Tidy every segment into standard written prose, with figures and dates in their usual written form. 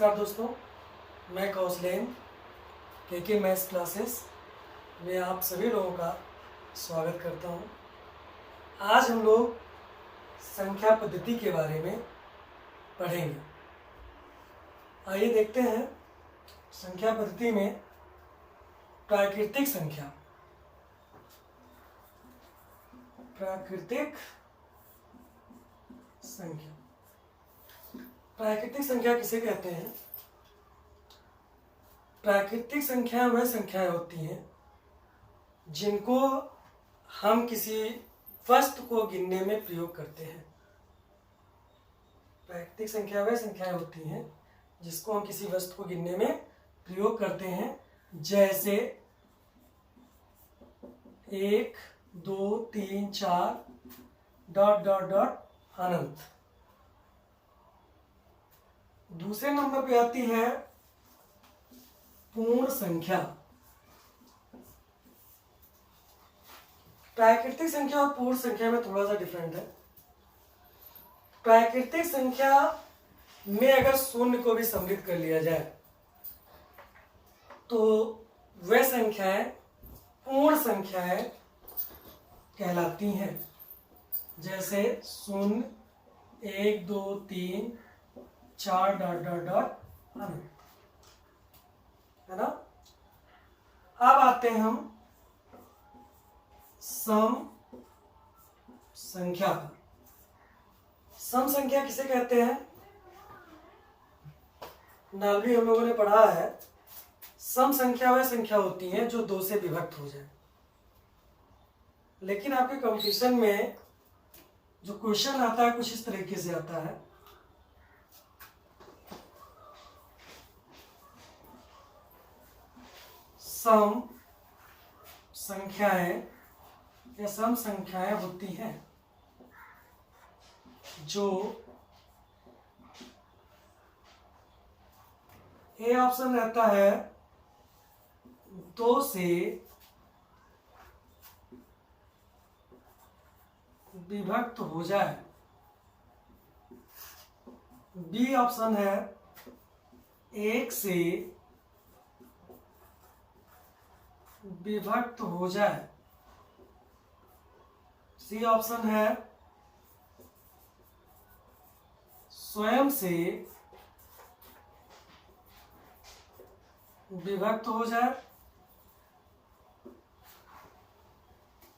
नमस्कार दोस्तों, मैं कौशलेन के मैथ्स क्लासेस में आप सभी लोगों का स्वागत करता हूं। आज हम लोग संख्या पद्धति के बारे में पढ़ेंगे। आइए देखते हैं संख्या पद्धति में प्राकृतिक संख्या। प्राकृतिक संख्या किसे कहते हैं? प्राकृतिक संख्या वह संख्याएं होती हैं जिनको हम किसी वस्तु को गिनने में प्रयोग करते हैं। प्राकृतिक संख्या वह संख्याएं होती हैं जिसको हम किसी वस्तु को गिनने में प्रयोग करते हैं, जैसे 1, 2, 3, 4 ... अनंत। दूसरे नंबर पे आती है पूर्ण संख्या। प्राकृतिक संख्या और पूर्ण संख्या में थोड़ा सा डिफरेंट है। प्राकृतिक संख्या में अगर शून्य को भी सम्मिलित कर लिया जाए तो वह संख्याएं पूर्ण संख्याएं कहलाती हैं, जैसे 0, 1, 2, 3, 4 ... अनंत, है ना। अब आते हैं हम सम संख्या पर। सम संख्या किसे कहते हैं? नालवी हम लोगों ने पढ़ा है, सम संख्या वह संख्या होती है जो 2 से विभक्त हो जाए। लेकिन आपके कंपटीशन में जो क्वेश्चन आता है कुछ इस तरीके से आता है, सम संख्याएं या सम संख्याएं होती हैं जो ए ऑप्शन रहता है 2 से विभक्त हो जाए, बी ऑप्शन है 1 से विभक्त हो जाए, सी ऑप्शन है स्वयं से विभक्त हो जाए,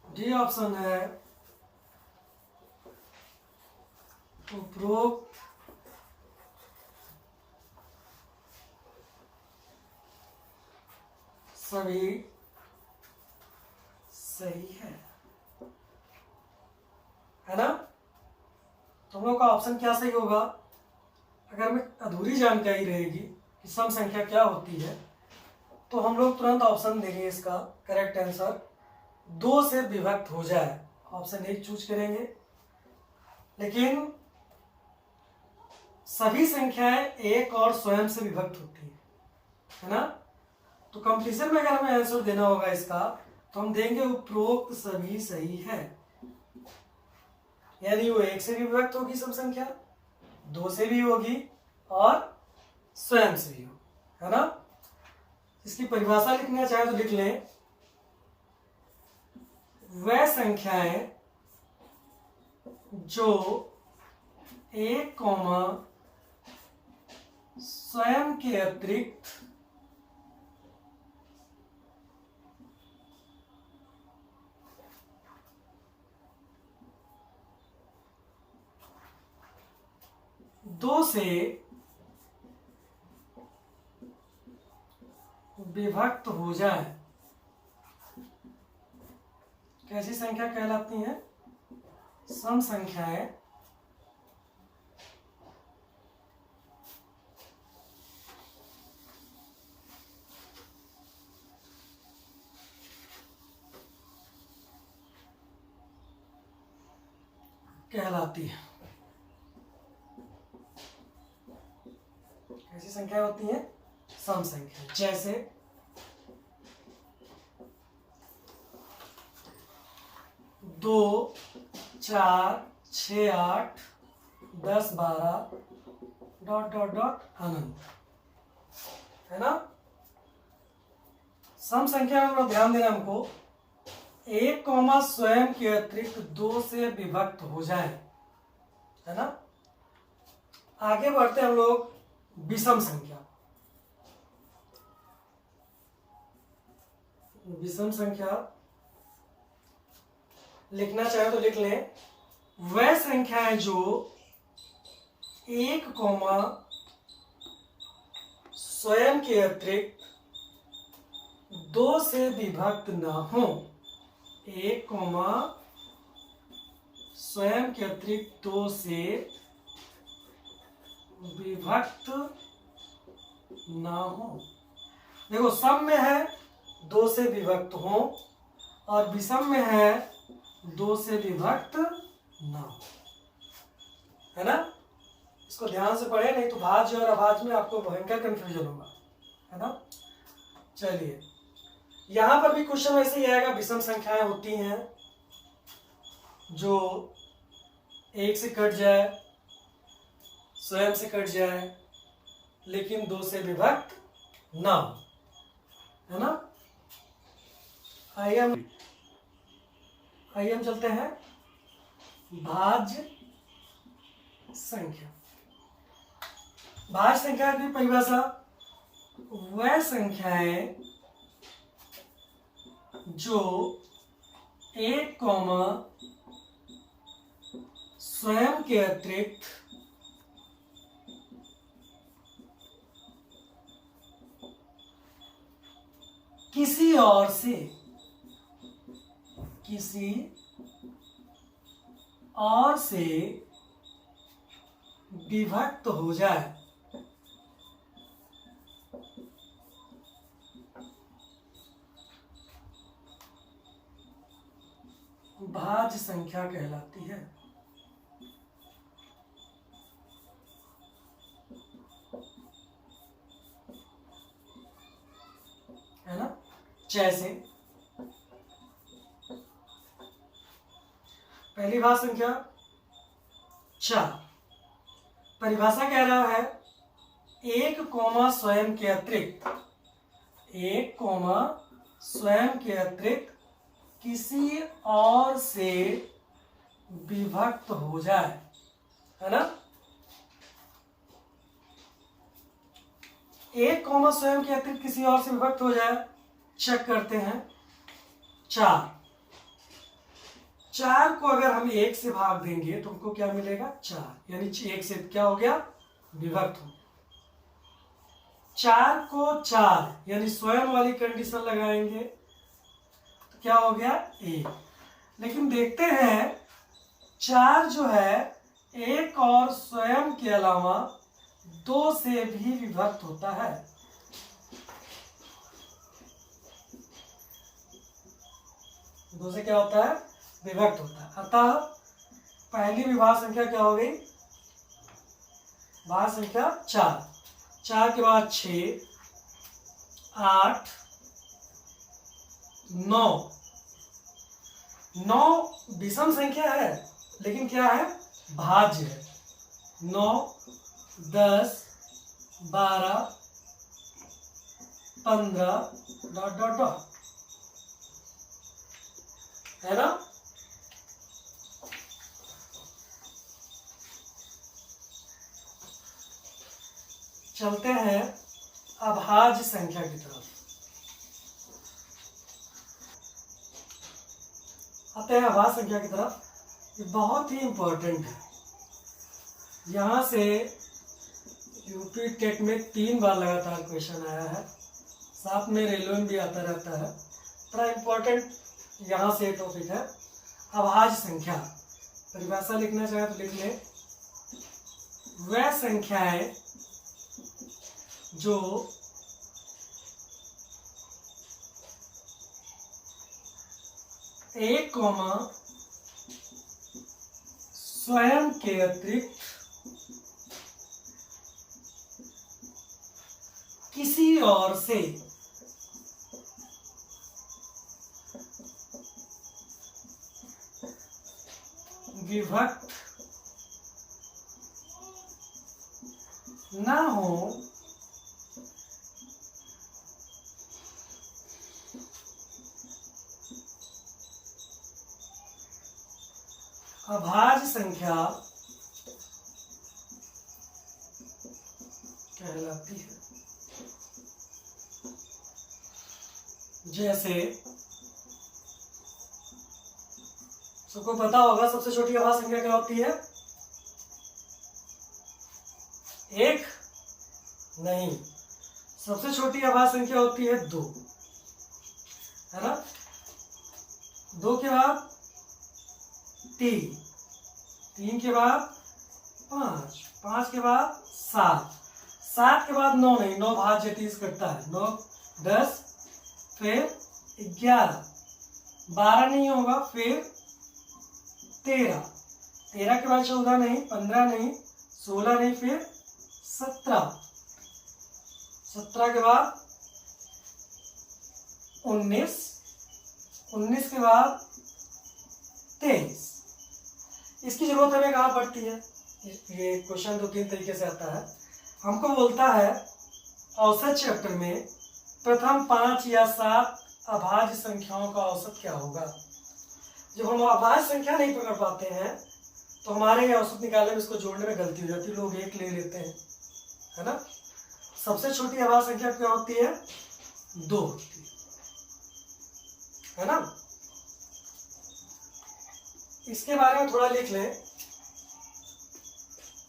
डी ऑप्शन है उपरोक्त सभी सही है ना। तुम लोग का ऑप्शन क्या सही होगा? अगर में अधूरी जानकारी रहेगी कि सम संख्या क्या होती है तो हम लोग तुरंत ऑप्शन देंगे, इसका करेक्ट आंसर 2 से विभक्त हो जाए, ऑप्शन 1 चूज करेंगे। लेकिन सभी संख्याएं 1 और स्वयं से विभक्त होती है ना। तो कंपटीशन में अगर हमें आंसर देना होगा इसका तो हम देंगे उपरोक्त सभी सही है, यानी वो 1 से भी विभक्त होगी सम संख्या, 2 से भी होगी और स्वयं से भी हो, है ना। इसकी परिभाषा लिखना चाहे तो लिख लें, वह संख्याएं जो 1, स्वयं के अतिरिक्त दो से विभक्त हो जाए, कैसी संख्या कहलाती हैं? सम संख्याएं कहलाती है। कैसी संख्या होती है? सम संख्या, जैसे 2, 4, 6, 8, 10, 12 ... अनंत। सम संख्या में थोड़ा ध्यान देना हमको, एक कॉमा स्वयं के अतिरिक्त दो से विभक्त हो जाए, है ना। आगे बढ़ते हम लोग विषम संख्या। विषम संख्या लिखना चाहे तो लिख लें, वह संख्याएं जो एक कॉमा स्वयं के अतिरिक्त दो से विभक्त ना हो। एक कॉमा स्वयं के अतिरिक्त दो से विभक्त ना हो। देखो, सम में है दो से विभक्त हो और विषम में है दो से विभक्त ना हो, है ना। इसको ध्यान से पढ़े, नहीं तो भाज्य और अभाज्य में आपको भयंकर कंफ्यूजन होगा, है ना। चलिए, यहां पर भी क्वेश्चन ऐसे ही आएगा। विषम संख्याएं होती हैं जो एक से कट जाए, स्वयं से कट जाए, लेकिन दो से विभक्त ना हो, है ना। आइए हम चलते हैं भाज्य संख्या। भाज्य संख्या की परिभाषा, वह संख्याएं जो एक कॉमा स्वयं के अतिरिक्त किसी और से विभक्त हो जाए। भाज्य संख्या कहलाती है। है ना। जैसे पहली भाज्य संख्या 4, परिभाषा कह रहा है एक कॉमा स्वयं के अतिरिक्त, एक कॉमा स्वयं के अतिरिक्त किसी और से विभक्त हो जाए, है ना। एक कॉमा स्वयं के अतिरिक्त किसी और से विभक्त हो जाए। चेक करते हैं। 4 को अगर हम एक से भाग देंगे तो हमको क्या मिलेगा? 4, यानी एक से क्या हो गया? विभक्त हो। 4 को 4 यानी स्वयं वाली कंडीशन लगाएंगे तो क्या हो गया? 1। लेकिन देखते हैं 4 जो है एक और स्वयं के अलावा 2 से भी विभक्त होता है। दो से क्या होता है? विभक्त होता है। अतः पहली विभाज्य संख्या क्या हो गई? भाज्य संख्या 4। 4 के बाद 6, 8, 9। 9 विषम संख्या है लेकिन क्या है? भाज्य है। 9, 10, 12, 15 ... है ना। चलते हैं अभाज्य संख्या की तरफ। आते हैं अभाज्य संख्या की तरफ। ये बहुत ही इंपॉर्टेंट है। यहां से यूपी टेट में 3 बार लगातार क्वेश्चन आया है, साथ में रेलवे में भी आता रहता है। बड़ा इंपॉर्टेंट यहां से टॉपिक है अभाज्य संख्या। परिभाषा लिखना चाहे तो लिख ले, वह संख्याएं जो एक कॉमा स्वयं के अतिरिक्त किसी और से विभक्त ना हो, अभाज्य संख्या कहलाती है। जैसे सबको पता होगा सबसे छोटी अभाज्य संख्या क्या होती है? एक नहीं, सबसे छोटी अभाज्य संख्या होती है 2, है ना। 2 के बाद 3, 3 के बाद 5, 5 के बाद 7, 7 के बाद 9 नहीं, 9 भाज्य 30 कटता है, 9 10 फिर 11, 12 नहीं होगा, फिर 13, 13 के बाद 14 नहीं, 15 नहीं, 16 नहीं, फिर 17, 17 के बाद 19, 19 के बाद 23। इसकी जरूरत हमें कहाँ पड़ती है? ये क्वेश्चन 2-3 तरीके से आता है। हमको बोलता है औसत चैप्टर में प्रथम 5 या 7 अभाज्य संख्याओं का औसत क्या होगा। जब हम अभाज्य संख्या नहीं पकड़ पाते हैं तो हमारे ये औसत निकालने में इसको जोड़ने में गलती हो जाती है, लोग 1 ले लेते हैं, है ना। सबसे छोटी अभाज्य संख्या क्या होती है? 2 होती है ना। इसके बारे में थोड़ा लिख लें,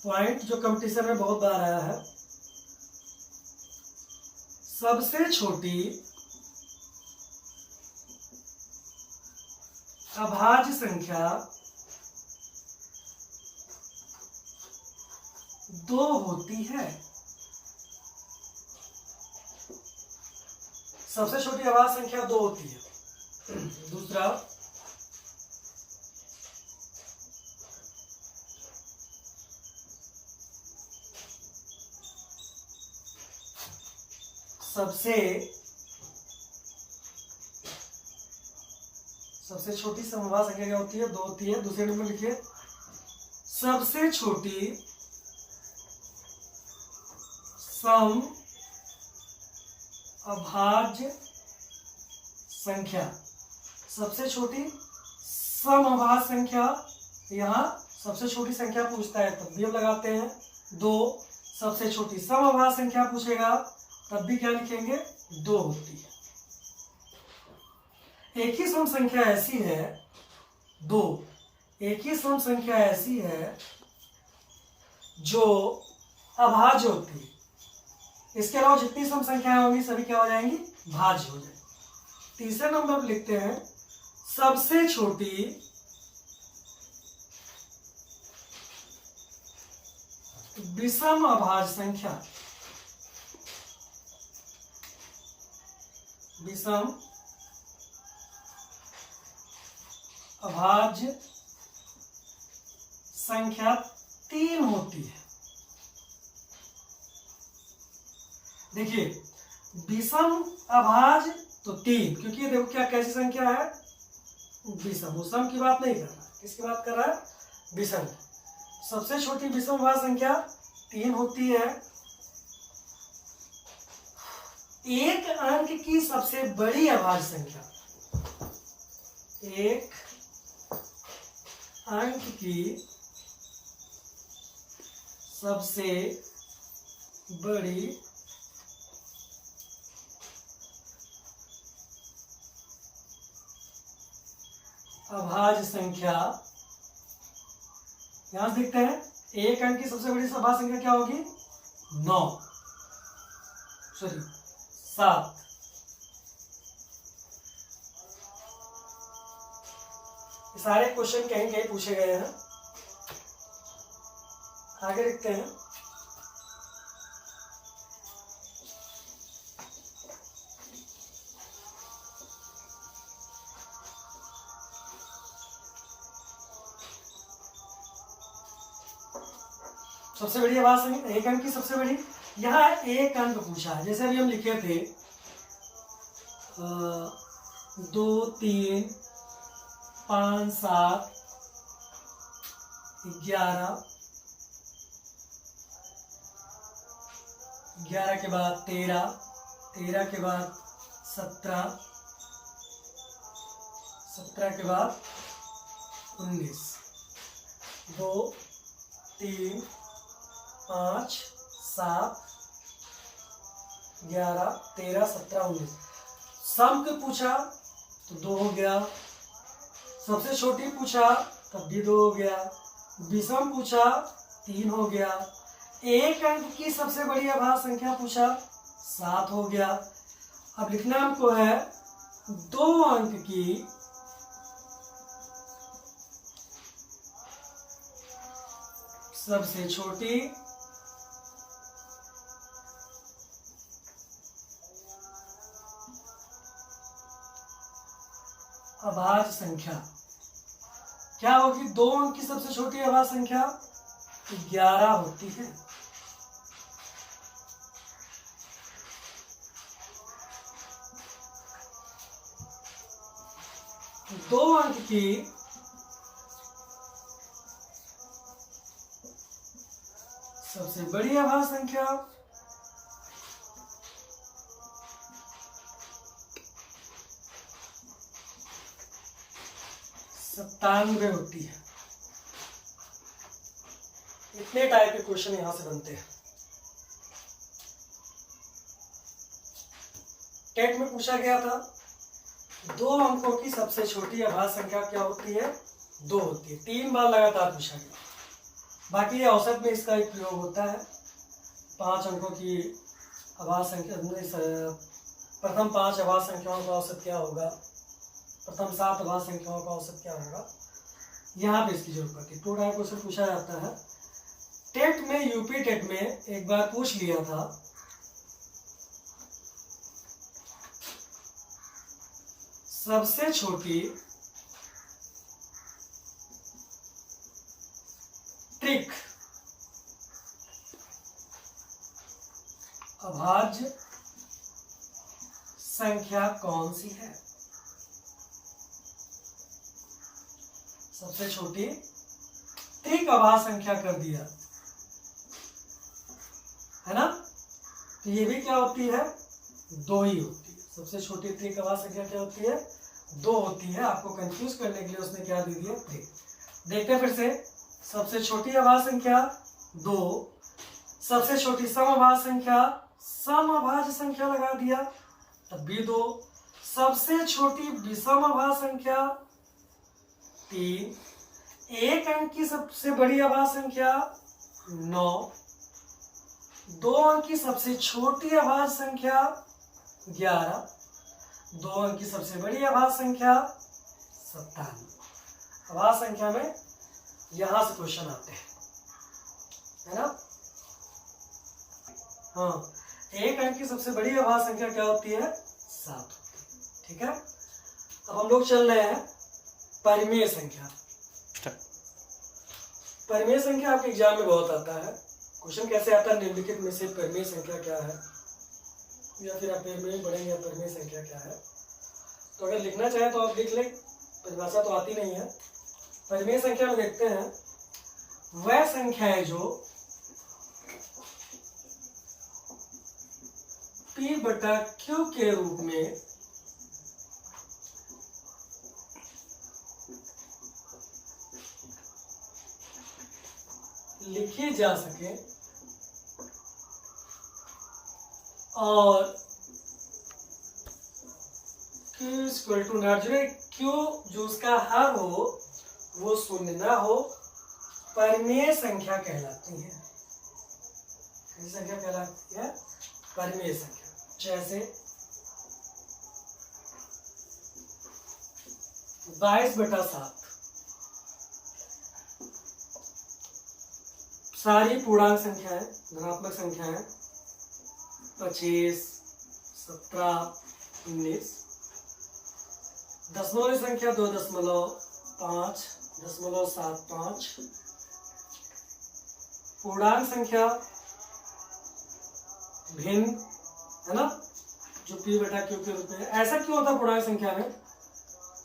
पॉइंट जो कंपटीशन में बहुत बार आया है। सबसे छोटी अभाज्य संख्या 2 होती है। सबसे छोटी अभाज्य संख्या 2 होती है। दूसरा, सबसे छोटी समअभाज्य संख्या क्या होती है? 2 होती है। दूसरे नंबर लिखिए, सबसे छोटी सम अभाज्य संख्या, सबसे छोटी सम अभाज्य संख्या। यहाँ सबसे छोटी संख्या पूछता है तब भी हम लगाते हैं 2, सबसे छोटी सम अभाज्य संख्या पूछेगा तब भी क्या लिखेंगे? 2 होती है। एक ही सम संख्या ऐसी है 2, एक ही सम संख्या ऐसी है जो अभाज्य होती है। इसके अलावा जितनी सम संख्याएं होंगी सभी क्या हो जाएंगी? भाज्य हो जाएंगी। तीसरे नंबर पर लिखते हैं सबसे छोटी विषम अभाज्य संख्या, विषम अभाज्य संख्या 3 होती है। देखिए विषम अभाज्य तो 3, क्योंकि देखो क्या कैसी संख्या है? विषम। विषम की बात नहीं कर रहा, किसकी बात कर रहा है? विषम। सबसे छोटी विषम अभाज्य संख्या 3 होती है। एक अंक की सबसे बड़ी अभाज्य संख्या, एक अंक की सबसे बड़ी अभाज्य संख्या, यहां से देखते हैं एक अंक की सबसे बड़ी अभाज्य संख्या क्या होगी? 7। सारे क्वेश्चन कहीं कहीं पूछे गए हैं। आगे देखते हैं, सबसे बड़ी आवाज एक अंक की सबसे बड़ी, यहाँ एक अंक पूछा है। जैसे अभी हम लिखे थे 2 3 5 7 11, 11 के बाद 13, 13 के बाद 17, 17 के बाद 19। 2 3 5 7 11 13 17 19। सम के पूछा तो 2 हो गया, सबसे छोटी पूछा तब भी 2 हो गया, विषम पूछा 3 हो गया, एक अंक की सबसे बड़ी अभाज्य संख्या पूछा 7 हो गया। अब लिखना हमको है 2 अंक की सबसे छोटी अभाज्य संख्या क्या होगी? 2 अंक की सबसे छोटी अभाज्य संख्या 11 होती है। दो अंक की सबसे बड़ी अभाज्य संख्या 97 होती है। इतने टाइप के क्वेश्चन यहां से बनते हैं। टेट में पूछा गया था 2 अंकों की सबसे छोटी अभाज्य संख्या क्या होती है? 2 होती है। 3 बार लगातार पूछा गया। बाकी ये औसत में इसका एक प्रयोग होता है। 5 अंकों की अभाज्य संख्या, प्रथम 5 अभाज्य संख्याओं का औसत क्या होगा, प्रथम 7 अभाज्य संख्याओं का औसत क्या होगा, यहाँ पे इसकी जरूरत पड़ती है। 2 टाइप क्वेश्चन पूछा जाता है। टेट में, यूपी टेट में एक बार पूछ लिया था सबसे छोटी ट्रिक अभाज्य संख्या कौन सी है? सबसे छोटी त्रिक अभाज्य संख्या कर दिया है ना, तो ये भी क्या होती है? 2 ही होती है। सबसे छोटी त्रिक अभाज्य संख्या क्या होती है? 2 होती है। आपको कंफ्यूज करने के लिए उसने क्या दे दिया? त्रिक। देखते हैं फिर से। सबसे छोटी अभाज्य संख्या 2, सबसे छोटी सम अभाज्य संख्या, सम अभाज्य संख्या लगा दिया तब भी 2, सबसे छोटी विषम अभाज्य संख्या 3, एक अंक की सबसे बड़ी अभाज्य संख्या 9, 2 अंक की सबसे छोटी अभाज्य संख्या 11, 2 अंक की सबसे बड़ी अभाज्य संख्या 57। अभाज्य संख्या में यहां से क्वेश्चन आते हैं, है ना। हाँ, एक अंक की सबसे बड़ी अभाज्य संख्या क्या होती है? 7 होती है। ठीक है, अब हम लोग चल रहे हैं परिमेय संख्या। परिमेय संख्या आपके एग्जाम में बहुत आता है। क्वेश्चन कैसे आता है? निम्नलिखित में से परिमेय संख्या क्या है, या फिर आप परिमेय पढ़ेंगे या परिमेय संख्या क्या है। तो अगर लिखना चाहे तो आप लिख लें, परिभाषा तो आती नहीं है। परिमेय संख्या में देखते हैं वह संख्याएं जो P/Q के रूप में लिखी जा सके और Q = Q जो उसका हर हो वो शून्य ना हो, परिमेय संख्या कहलाती है। कौन संख्या कहलाती है? परिमेय संख्या। जैसे 22/7 सारी पूर्णांक संख्याएं, धनात्मक संख्याएं 25, 17, 19, दशमलव संख्या 2.5, 0.75, पूर्णांक संख्या भिन्न, है ना, जो P/Q के रूप में। ऐसा क्यों होता है पूर्णांक संख्या में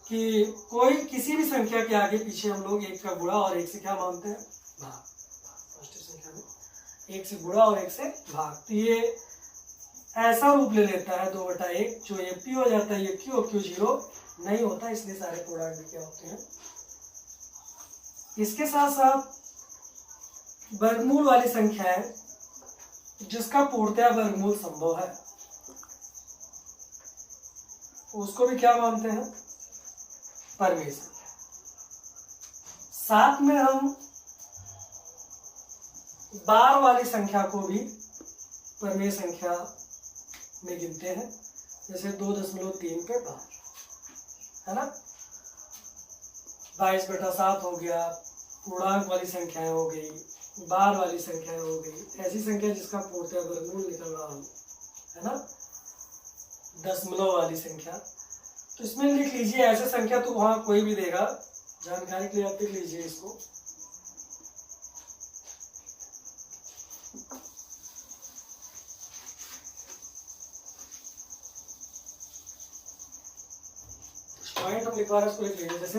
कि कोई किसी भी संख्या के आगे पीछे हम लोग 1 का गुणा और 1 से क्या मानते हैं? भाग। पॉजिटिव संख्या में 1 से गुणा और 1 से भाग, तो ये ऐसा रूप ले लेता है 2/1, जो ये P हो जाता है, ये Q 0 नहीं होता, इसलिए सारे पूर्णांक क्या होते हैं? इसके साथ साथ वर्गमूल वाली संख्या है जिसका पूर्णतया वर्गमूल संभव है, उसको भी क्या मानते हैं? परिमेय संख्या। साथ में हम बार वाली संख्या को भी परिमेय संख्या में गिनते हैं, जैसे 2.3 पे बार, है ना। 22/7 हो गया, पूर्णांक वाली संख्याएं हो गई, बार वाली संख्याएं हो गई, ऐसी संख्या जिसका पूर्णतः वर्गमूल निकल रहा हो, है ना। दशमलव वाली संख्या, तो इसमें लिख लीजिए ऐसे संख्या, तो वहां कोई भी देगा, जानकारी के लिए आप लिख लीजिए इसको। पॉइंट हम लिखवा रहे हैं, उसको लिख लीजिए। जैसे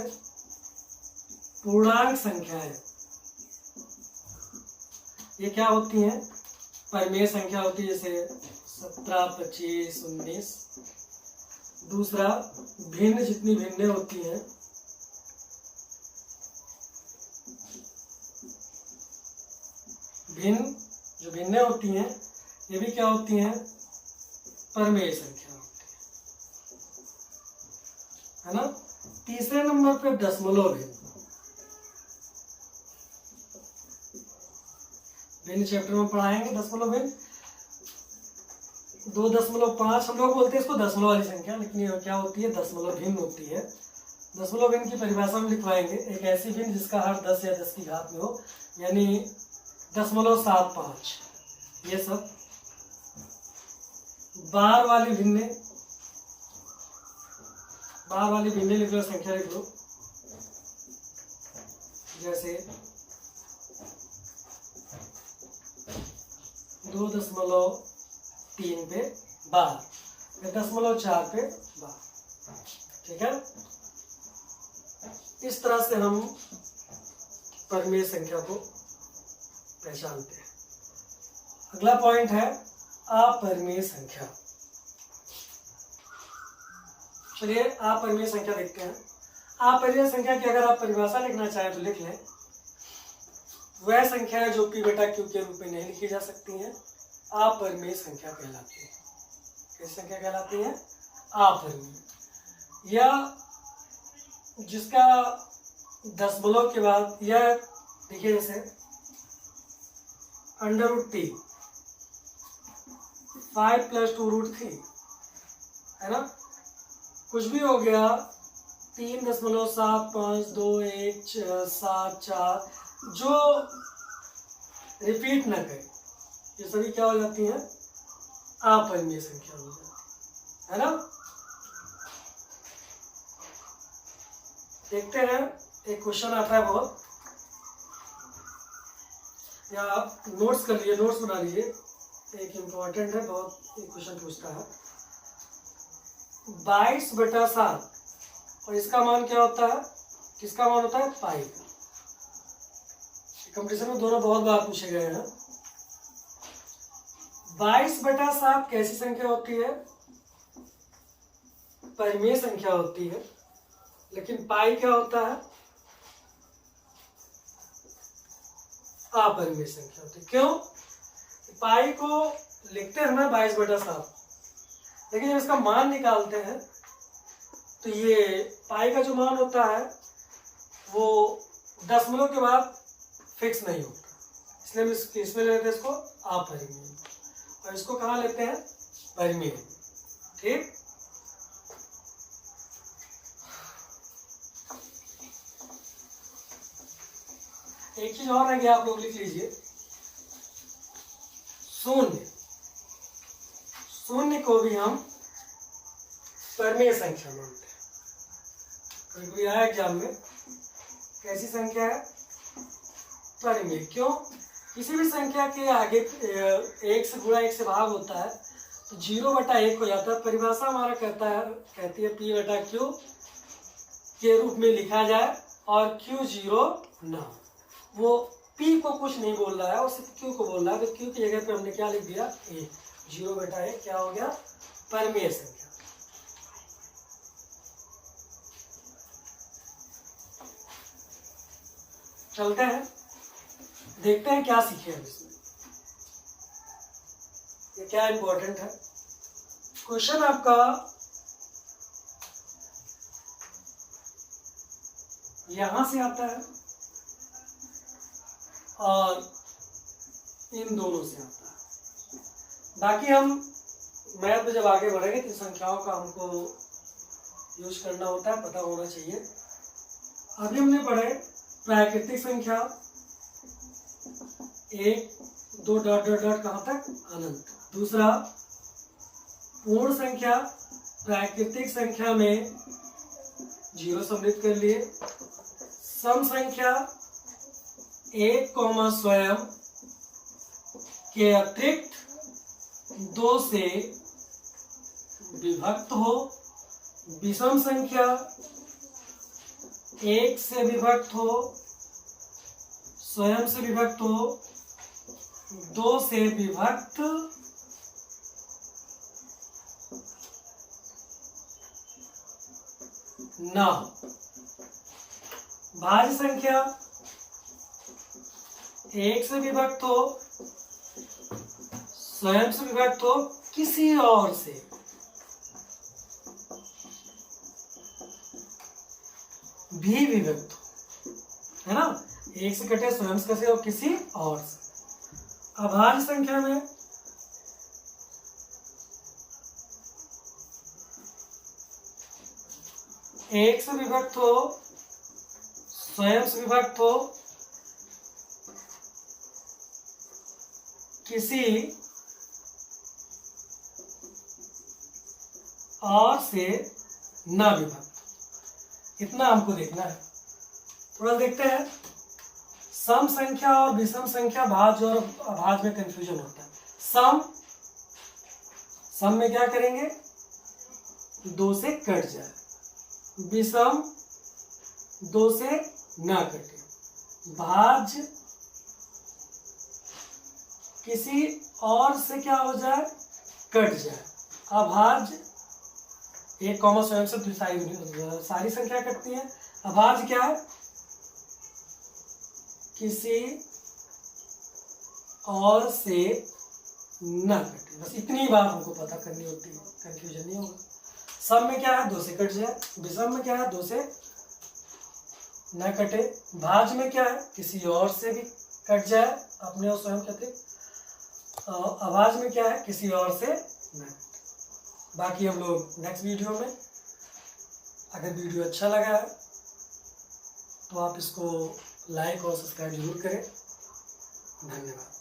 पूर्णांक संख्या है, ये क्या होती है? परिमेय संख्या होती है, जैसे 17, 25, 19। दूसरा, भिन्न जितनी भिन्नें होती हैं, भिन्न जो भिन्नें होती हैं, ये भी क्या होती हैं? परिमेय संख्या होती है ना। तीसरे नंबर पे दशमलव भिन्न। भिन्न चैप्टर में पढ़ाएंगे दशमलव भिन्न। 2.5 हम लोग बोलते हैं इसको दशमलव वाली संख्या, लेकिन ये क्या होती है? दशमलव भिन्न होती है। दशमलव भिन्न की परिभाषा में लिखवाएंगे, एक ऐसी भिन्न जिसका हर 10 या 10 की घात में हो, यानी 0.75। ये सब बार वाली भिन्नें, बार वाली भिन्नें लिख लो, संख्या लिख लो, जैसे 2.3 पे 12, 0.4 पे 12, ठीक है। इस तरह से हम परिमेय संख्या को पहचानते हैं। अगला पॉइंट है अपरिमेय संख्या। चलिए अपरिमेय संख्या देखते हैं। अपरिमेय संख्या की अगर आप परिभाषा लिखना चाहें तो लिख लें, वह संख्या है जो p बटा q के रूप में नहीं लिखी जा सकती है, अपरिमेय संख्या कहलाती है। कैसी संख्या कहलाती है? अपरिमेय। या जिसका दशमलव के बाद, यह देखिए जैसे √t 5 + 2√3, है ना। कुछ भी हो गया, 3.752174, जो रिपीट न करे, ये सभी क्या हो जाती हैं? अपरिमेय संख्या हो जाती है ना। देखते हैं, एक क्वेश्चन आता है बहुत, या आप नोट्स कर लिए, नोट्स बना लीजिए, एक इम्पोर्टेंट है बहुत, एक क्वेश्चन पूछता है 22/7, और इसका मान क्या होता है? किसका मान होता है? पाई का। कंपटीशन में दोनों बहुत बार पूछे गए हैं। 22/7 कैसी संख्या होती है? परिमेय संख्या होती है, लेकिन पाई क्या होता है? अपरिमेय संख्या होती है। क्यों? पाई को लिखते हैं ना 22/7, लेकिन जब इसका मान निकालते हैं तो ये पाई का जो मान होता है वो दशमलव के बाद फिक्स नहीं होता, इसलिए हम इसमें लेते हैं इसको अपरिमेय, और इसको कहाँ लेते हैं? परिमेय। ठीक। एक चीज और रह गया, आप लोग लिख लीजिए, शून्य। शून्य को भी हम परिमेय संख्या मानते हैं। कभी आया एग्जाम में, कैसी संख्या है? परिमेय। क्यों? किसी भी संख्या के आगे 1 से गुणा 1 से भाग होता है तो 0/1 हो जाता है। परिभाषा हमारा कहती है p बटा q के रूप में लिखा जाए और q 0 ना। वो p को कुछ नहीं बोल रहा है, वो सिर्फ q को बोल रहा है, तो q की जगह पे हमने क्या लिख दिया? 1। 0/1 क्या हो गया? परिमेय संख्या। चलते हैं, देखते हैं क्या सीखे हम इसमें, ये क्या इंपॉर्टेंट है। क्वेश्चन आपका यहां से आता है और इन दोनों से आता है। बाकी हम मैथ में जब आगे बढ़ेंगे तो संख्याओं का हमको यूज करना होता है, पता होना चाहिए। अभी हमने पढ़े प्राकृतिक संख्या 1 2 डॉट डॉट डॉट कहाँ तक, अनंत। दूसरा पूर्ण संख्या, प्राकृतिक संख्या में 0 सम्मिलित कर लिए। सम संख्या 1, स्वयं के अतिरिक्त 2 से विभक्त हो। विषम संख्या 1 से विभक्त हो, स्वयं से विभक्त हो, 2 से विभक्त ना हो। भाज्य संख्या 1 से विभक्त हो, स्वयं से विभक्त हो, किसी और से भी विभक्त हो, है ना। 1 से कटे, स्वयं से कटे और किसी और से। अभाज्य संख्या में 1 से विभक्त हो, स्वयं से विभक्त हो, किसी और से न विभक्त। इतना हमको देखना है। थोड़ा देखते हैं। सम संख्या और विषम संख्या, भाज्य और अभाज्य में कंफ्यूजन होता है। सम में क्या करेंगे, 2 से कट जाए। विषम 2 से न कटे। भाज्य किसी और से क्या हो जाए, कट जाए। अभाज्य 1, स्वयं से सारी संख्या कटती है। अभाज्य क्या है, किसी और से न कटे। बस इतनी बात हमको पता करनी होती है, कंफ्यूजन नहीं होगा। सम में क्या है, 2 से कट जाए। विषम में क्या है, 2 से न कटे। भाज्य में क्या है, किसी और से भी कट जाए, अपने और स्वयं के अतिरिक्त। अभाज्य में क्या है, किसी और से न कटे। बाकी हम लोग नेक्स्ट वीडियो में, अगर वीडियो अच्छा लगा है तो आप इसको लाइक और सब्सक्राइब जरूर करें। धन्यवाद।